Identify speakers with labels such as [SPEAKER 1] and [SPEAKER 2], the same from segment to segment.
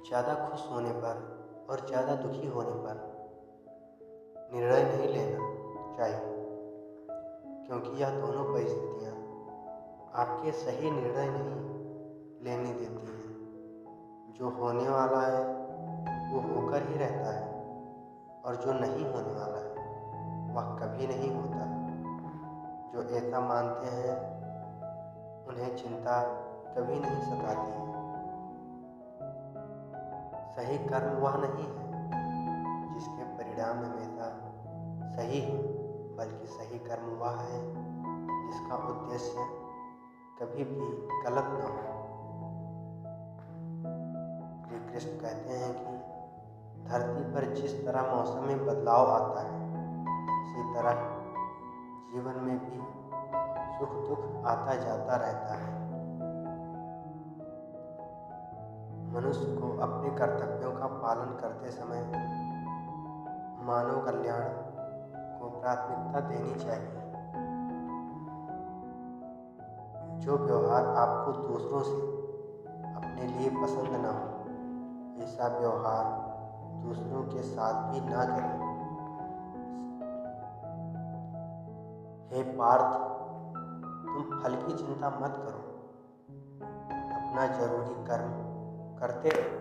[SPEAKER 1] ज़्यादा खुश होने पर और ज़्यादा दुखी होने पर निर्णय नहीं लेना चाहिए, क्योंकि यह दोनों परिस्थितियाँ आपके सही निर्णय नहीं लेने देती हैं। जो होने वाला है वो होकर ही रहता है, और जो नहीं होने वाला है वह कभी नहीं होता। जो ऐसा मानते हैं उन्हें चिंता कभी नहीं सताती है। सही कर्म वह नहीं है जिसके परिणाम हमेशा सही हो, बल्कि सही कर्म वह है जिसका उद्देश्य कभी भी गलत न हो। श्री कृष्ण कहते हैं कि धरती पर जिस तरह मौसम में बदलाव आता है, उसी तरह जीवन में भी सुख दुख आता जाता रहता है। मनुष्य को अपने कर्तव्यों का पालन करते समय मानव कल्याण को प्राथमिकता देनी चाहिए। जो व्यवहार आपको दूसरों से अपने लिए पसंद न हो, ऐसा व्यवहार दूसरों के साथ भी ना करें। हे पार्थ, तुम फल की चिंता मत करो, अपना जरूरी कर्म करते रहो,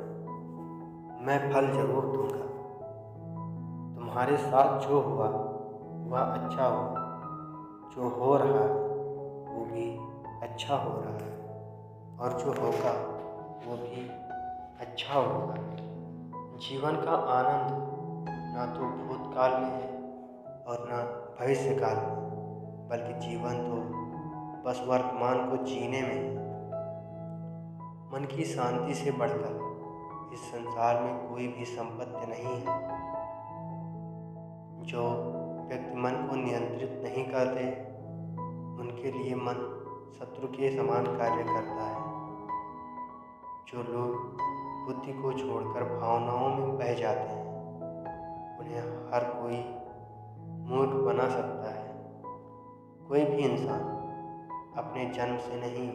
[SPEAKER 1] मैं फल जरूर दूंगा। तुम्हारे साथ जो हुआ वह अच्छा हुआ, जो हो रहा है वो भी अच्छा हो रहा है, और जो होगा वो भी अच्छा होगा। जीवन का आनंद ना तो भूतकाल में है और ना भविष्यकाल में, बल्कि जीवन तो बस वर्तमान को जीने में है। मन की शांति से बढ़कर इस संसार में कोई भी संपत्ति नहीं है। जो व्यक्ति मन को नियंत्रित नहीं करते, उनके लिए मन शत्रु के समान कार्य करता है। जो लोग बुद्धि को छोड़कर भावनाओं में बह जाते हैं, उन्हें हर कोई मूर्ख बना सकता है। कोई भी इंसान अपने जन्म से नहीं,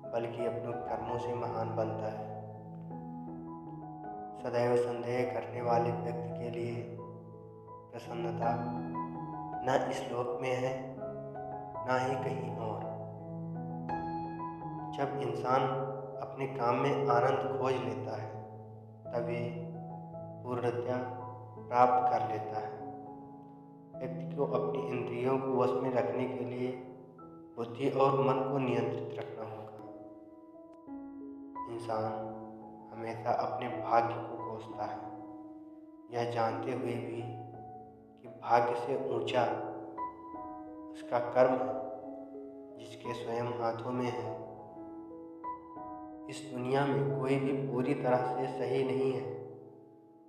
[SPEAKER 1] बल्कि अपने कर्मों से महान बनता है। सदैव संदेह करने वाले व्यक्ति के लिए प्रसन्नता न इस लोक में है, ना ही कहीं और। जब इंसान अपने काम में आनंद खोज लेता है, तभी पूर्णता प्राप्त कर लेता है। व्यक्ति को अपनी इंद्रियों को वश में रखने के लिए बुद्धि और मन को नियंत्रित रखना होगा। इंसान हमेशा अपने भाग्य को कोसता है, यह जानते हुए भी कि भाग्य से ऊंचा उसका कर्म है, जिसके स्वयं हाथों में है। इस दुनिया में कोई भी पूरी तरह से सही नहीं है,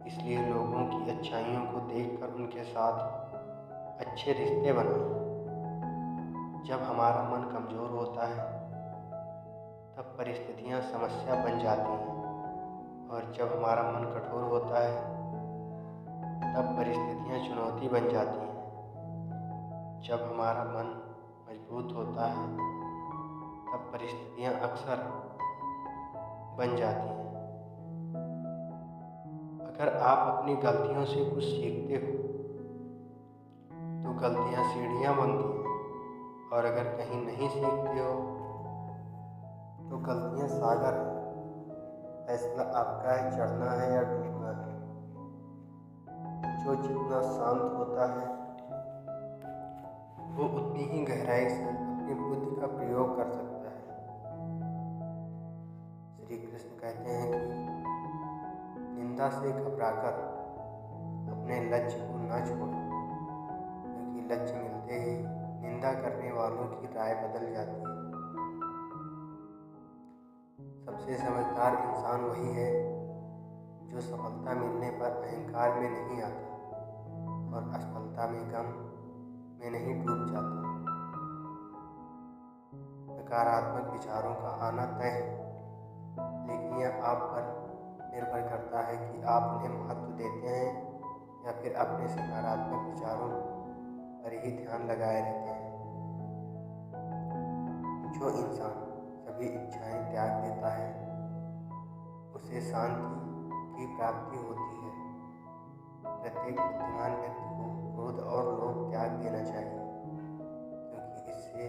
[SPEAKER 1] इसलिए लोगों की अच्छाइयों को देखकर उनके साथ अच्छे रिश्ते बनाएं। जब हमारा मन कमज़ोर होता है, तब परिस्थितियाँ समस्या बन जाती हैं, और जब हमारा मन कठोर होता है, तब परिस्थितियाँ चुनौती बन जाती हैं। जब हमारा मन मजबूत होता है, तब परिस्थितियाँ अक्सर बन जाती हैं। अगर आप अपनी गलतियों से कुछ सीखते हो, तो गलतियाँ सीढ़ियाँ बनती हैं, और अगर कहीं नहीं सीखते हो, तो गलतियाँ सागर हैं। फैसला आपका है, चढ़ना है या डूबना है। जो जितना शांत होता है, वो उतनी ही गहराई से अपनी बुद्धि का प्रयोग कर सकता है। श्री कृष्ण कहते हैं कि निंदा से घबराकर अपने लक्ष्य को न छोड़ो, क्योंकि लक्ष्य मिलते ही निंदा करने वालों की राय बदल जाती है। सबसे समझदार इंसान वही है जो सफलता मिलने पर अहंकार में नहीं आता और असफलता में गम में नहीं डूब जाता। नकारात्मक विचारों का आना तय है, लेकिन यह आप पर निर्भर करता है कि आप उन्हें महत्व देते हैं या फिर अपने सकारात्मक विचारों पर ही ध्यान लगाए रहते हैं। जो इंसान सभी इच्छाएं त्याग देता है, उसे शांति भी प्राप्ति होती है। प्रत्येक बुद्धिमान व्यक्ति को क्रोध और लोभ त्याग देना चाहिए, क्योंकि इससे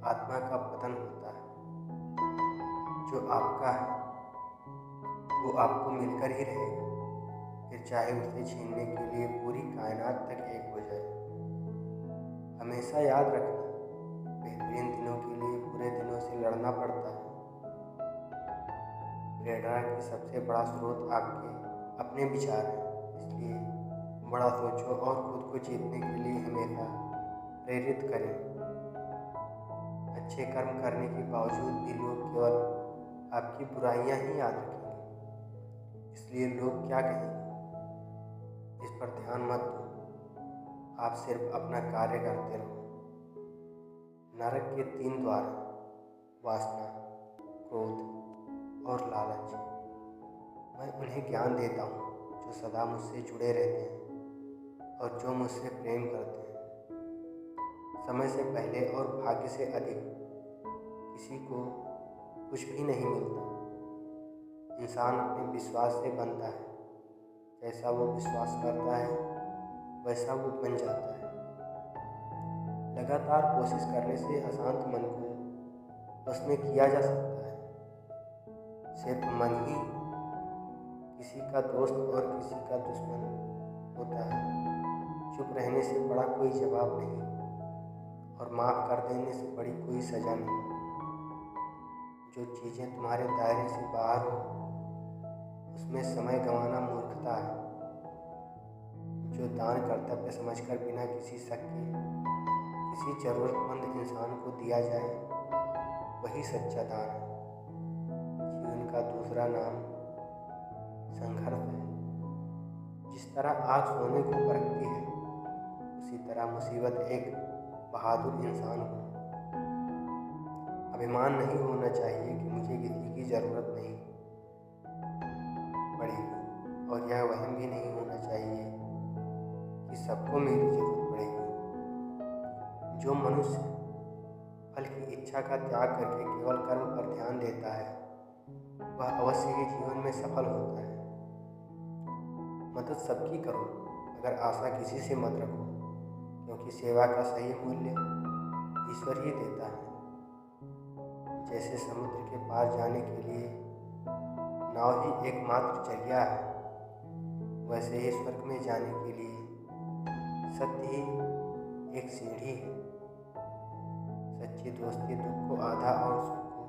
[SPEAKER 1] आत्मा का पतन होता है। जो आपका है वो आपको मिलकर ही रहेगा, फिर चाहे उसे छीनने के लिए पूरी कायनात तक एक हो जाए। हमेशा याद रखना, बेहतरीन दिनों के लिए बुरे दिनों से लड़ना पड़ता है। प्रेरणा की सबसे बड़ा स्रोत आपके अपने विचार हैं, इसलिए बड़ा सोचो और खुद को जीतने के लिए हमेशा प्रेरित करें। अच्छे कर्म करने के बावजूद भी लोग केवल आपकी बुराइयां ही याद रखेंगे, इसलिए लोग क्या कहेंगे इस पर ध्यान मत दो। आप सिर्फ अपना कार्य करते रहो। नरक के 3 द्वार हैं: वासना, क्रोध और लालच। मैं उन्हें ज्ञान देता हूँ जो सदा मुझसे जुड़े रहते हैं और जो मुझसे प्रेम करते हैं। समय से पहले और भाग्य से अधिक किसी को कुछ भी नहीं मिलता। इंसान अपने विश्वास से बनता है। जैसा वो विश्वास करता है वैसा वो बन जाता है। लगातार कोशिश करने से अशांत मन को बस में किया जा सकता है। सिर्फ मन ही किसी का दोस्त और किसी का दुश्मन होता है। चुप रहने से बड़ा कोई जवाब नहीं और माफ़ कर देने से बड़ी कोई सज़ा नहीं। जो चीज़ें तुम्हारे दायरे से बाहर हो उसमें समय गंवाना मूर्खता है। जो दान कर्तव्य समझकर बिना किसी शक के किसी ज़रूरतमंद इंसान को दिया जाए वही सच्चा दान है। जीवन का दूसरा नाम संघर्ष है। जिस तरह आग सोने को परखती है उसी तरह मुसीबत एक बहादुर इंसान को। अभिमान नहीं होना चाहिए कि मुझे किसी की ज़रूरत नहीं पड़ेगी, और यह वहम भी नहीं होना चाहिए कि सबको मेरी जरूरत पड़ेगी। जो मनुष्य फल की इच्छा का त्याग करके केवल कर्म पर ध्यान देता है वह अवश्य ही जीवन में सफल होता है। मदद सबकी करो, मगर आशा किसी से मत रखो, क्योंकि सेवा का सही मूल्य ईश्वर ही देता है। जैसे समुद्र के पार जाने के लिए नाव ही एकमात्र जरिया है, वैसे ही स्वर्ग में जाने के लिए सत्य ही एक सीढ़ी है। सच्ची दोस्ती दुख को आधा और सुख को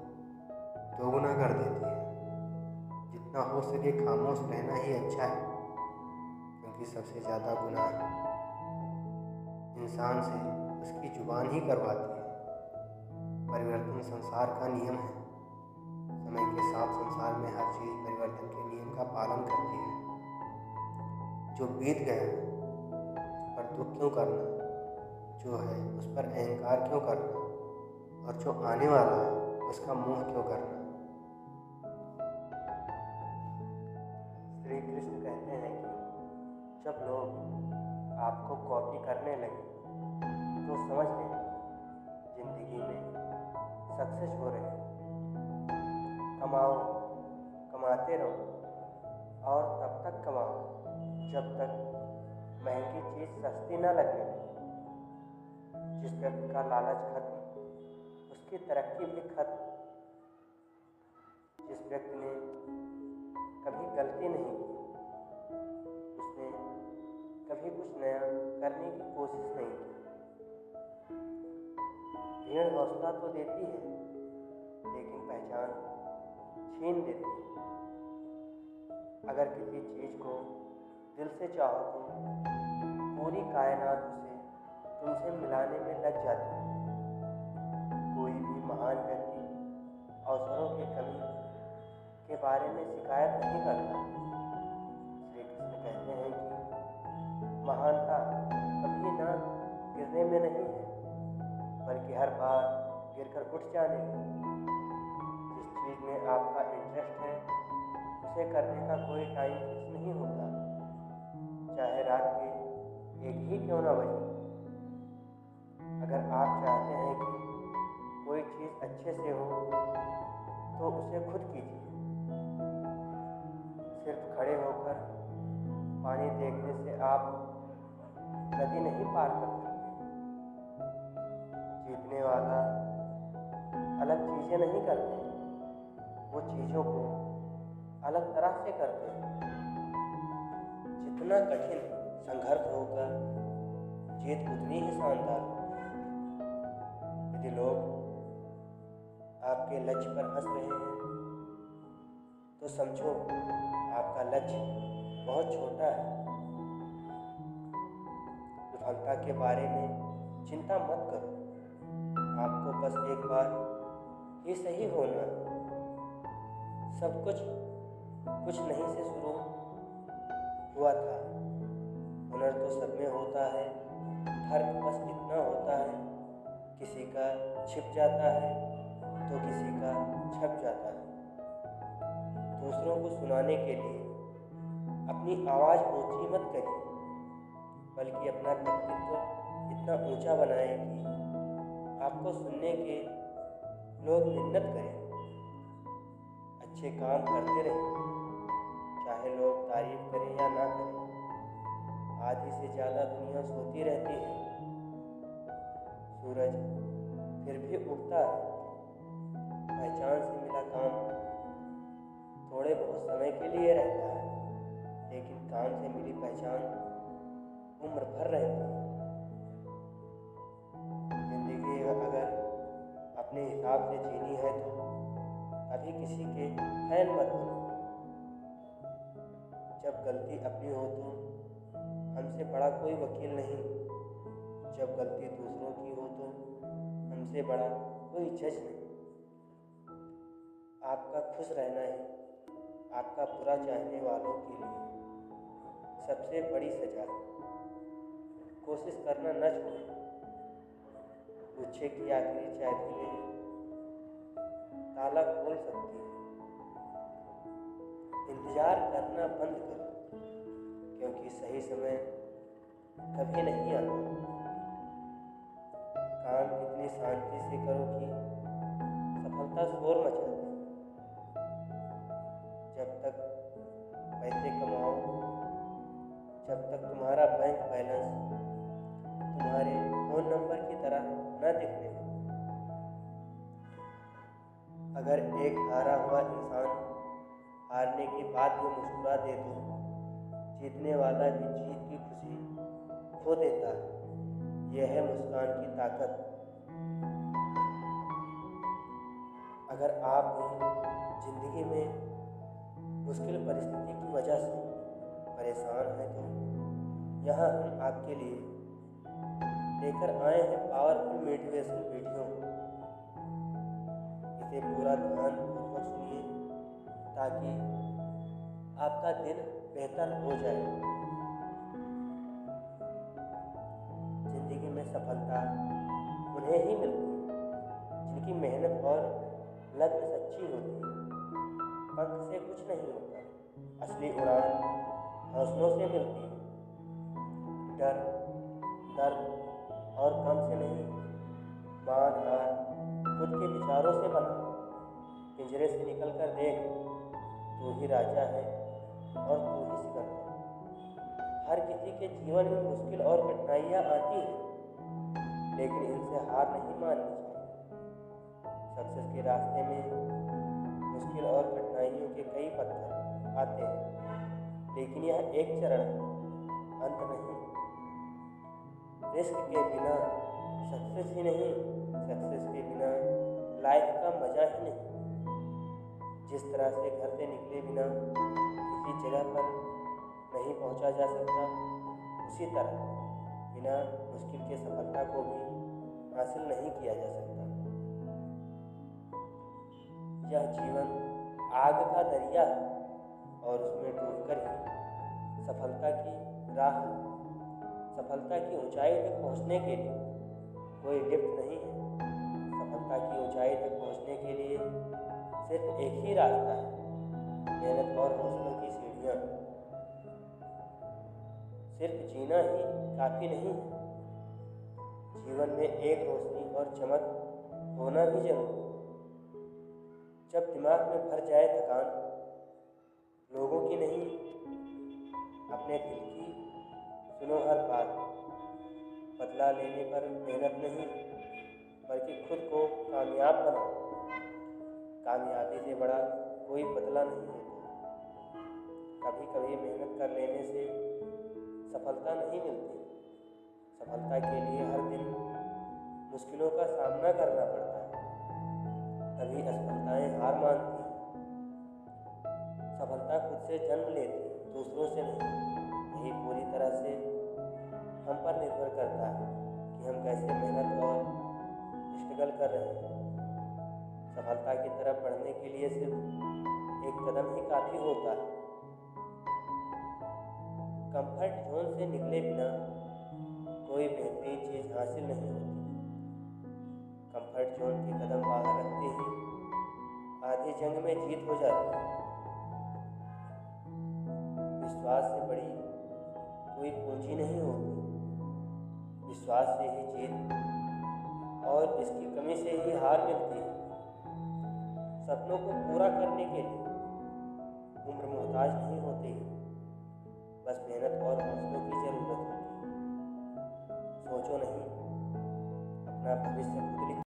[SPEAKER 1] दोगुना कर देती है। जितना हो सके खामोश रहना ही अच्छा है, क्योंकि सबसे ज़्यादा गुनाह इंसान से उसकी जुबान ही करवाती है। परिवर्तन संसार का नियम है। समय के साथ संसार में हर चीज़ परिवर्तन के नियम का पालन करती है। जो बीत गया उस पर दुख क्यों करना, जो है उस पर अहंकार क्यों करना, और जो आने वाला है उसका मोह क्यों करना। श्री कृष्ण कहते हैं कि जब लोग आपको कॉपी करने लगे तो समझ लें जिंदगी में सक्सेस हो रहे हैं। कमाओ, कमाते रहो और तब तक कमाओ जब तक महंगी चीज़ सस्ती न लगने लगे। जिस व्यक्ति का लालच खत्म उसकी तरक्की भी खत्म। जिस व्यक्ति ने कभी गलती नहीं की उसने कभी कुछ नया करने की कोशिश नहीं की। भीड़ हौसला तो देती है लेकिन पहचान छीन देती है। अगर किसी चीज़ को दिल से चाहो तो पूरी कायनात उसे तुमसे मिलाने में लग जाती है। कोई भी महान व्यक्ति अवसरों की कमी के बारे में शिकायत नहीं करता। श्री कृष्ण कहते हैं कि महानता कभी ना गिरने में नहीं है, बल्कि हर बार गिरकर उठ जाने में। जिस चीज़ में आपका इंटरेस्ट है उसे करने का कोई टाइम फिक्स नहीं होता, चाहे रात के 1 ही क्यों ना बजे। अगर आप चाहते हैं कि कोई चीज़ अच्छे से हो तो उसे खुद कीजिए। सिर्फ खड़े होकर पानी देखने से आप नदी नहीं पार कर सकते। जीतने वाला अलग चीजें नहीं करते, वो चीजों को अलग तरह से करते हैं। जितना कठिन संघर्ष होगा, जीत उतनी ही शानदार होगी। यदि लोग आपके लक्ष्य पर हंस रहे हैं तो समझो आपका लक्ष्य बहुत छोटा है। विफलता के बारे में चिंता मत करो, आपको बस एक बार ही सही होना है। सब कुछ नहीं से शुरू हुआ था। हुनर तो सब में होता है, फर्क बस इतना होता है, किसी का छिप जाता है तो किसी का छप जाता है। दूसरों को सुनाने के लिए अपनी आवाज़ ऊंची मत करिए, बल्कि अपना व्यक्तित्व इतना ऊंचा बनाएं कि आपको सुनने के लोग मिन्नत करें। अच्छे काम करते रहें, चाहे लोग तारीफ करें या ना करें। आधी से ज़्यादा दुनिया सोती रहती है, सूरज फिर भी उगता है। पहचान से मिला काम थोड़े बहुत समय के लिए रहता है, लेकिन काम से मिली पहचान उम्र भर रहती है। जिंदगी अगर अपने हिसाब से जीनी है तो कभी किसी के फैन मत बनो। जब गलती अपनी हो तो हमसे बड़ा कोई वकील नहीं, जब गलती दूसरों की हो तो हमसे बड़ा कोई जज नहीं। आपका खुश रहना ही आपका बुरा चाहने वालों के लिए सबसे बड़ी सजा। कोशिश करना न छोड़ें। गुच्छे की आखिरी चाबी में ताला खोल सकती है। इंतजार करना बंद करो, क्योंकि सही समय कभी नहीं आता। काम इतनी शांति से करो कि सफलता शोर मचा दे। जब तक पैसे कमाओ, जब तक तुम्हारा बैंक बैलेंस तुम्हारे फोन नंबर की तरह न दिखने दो। अगर एक हारा हुआ इंसान हारने के बाद भी मुस्कुरा दे तो जीतने वाला भी जीत की खुशी खो देता है। यह है मुस्कान की ताकत। अगर आप भी जिंदगी में मुश्किल परिस्थिति की वजह से परेशान हैं तो यहाँ हम आपके लिए लेकर आए हैं पावरफुल मोटिवेशन वीडियो। इसे पूरा ध्यानपूर्वक सुनिए ताकि आपका दिन बेहतर हो जाए। जिंदगी में सफलता उन्हें ही मिलती है जिनकी मेहनत और लगन सच्ची होती है। पंख से कुछ नहीं होता, असली उड़ान हौसलों से मिलती है। डर, दर्द और गम से नहीं, मान हार खुद के विचारों से बना। पिंजरे से निकल कर देख, तू ही राजा है और तू ही सिकंदर। हर किसी के जीवन में मुश्किल और कठिनाइयाँ आती हैं, लेकिन इनसे हार नहीं माननी चाहिए। सक्सेस के रास्ते में मुश्किल और कठिनाइयों के कई पत्थर आते हैं, लेकिन यह एक चरण है, अंत नहीं। रिस्क के बिना सक्सेस ही नहीं, सक्सेस के बिना लाइफ का मजा ही नहीं। जिस तरह से घर से निकले बिना किसी जगह पर नहीं पहुंचा जा सकता, उसी तरह बिना मुश्किल के सफलता को भी हासिल नहीं किया जा सकता। यह जीवन आग का दरिया है और उसमें डूबकर ही सफलता की राह है। सफलता की ऊंचाई तक पहुंचने के लिए कोई लिफ्ट नहीं है। सफलता की ऊंचाई तक पहुंचने के लिए सिर्फ एक ही रास्ता है, मेहनत और हौसलों की सीढ़ियाँ। सिर्फ जीना ही काफ़ी नहीं है, जीवन में एक रोशनी और चमक होना भी जरूरी है। जब दिमाग में भर जाए थकान, लोगों की नहीं, अपने दिल की सुनो हर बात। बदला लेने पर मेहनत नहीं, बल्कि खुद को कामयाब बनाओ। कामयाबी से बड़ा कोई बदला नहीं होता। कभी कभी मेहनत कर लेने से सफलता नहीं मिलती। सफलता के लिए हर दिन मुश्किलों का सामना करना पड़ता है, तभी असफलताएं हार मानती हैं। सफलता खुद से जन्म लेती है, दूसरों से नहीं। यही पूरी तरह से हम पर निर्भर करता है कि हम कैसे मेहनत और स्ट्रगल कर रहे हैं। सफलता की तरफ बढ़ने के लिए सिर्फ एक कदम ही काफ़ी होता है। कंफर्ट जोन से निकले बिना कोई बेहतरीन चीज़ हासिल नहीं होती। कंफर्ट जोन के कदम बाहर रखते ही आधी जंग में जीत हो जाती है। विश्वास से बड़ी कोई पूंजी नहीं होती। विश्वास से ही जीत और इसकी कमी से ही हार मिलती है। सपनों को पूरा करने के लिए उम्र मोहताज नहीं होती है, बस मेहनत और हौसलों की ज़रूरत होती है। सोचो नहीं, अपना भविष्य खुद लिखो।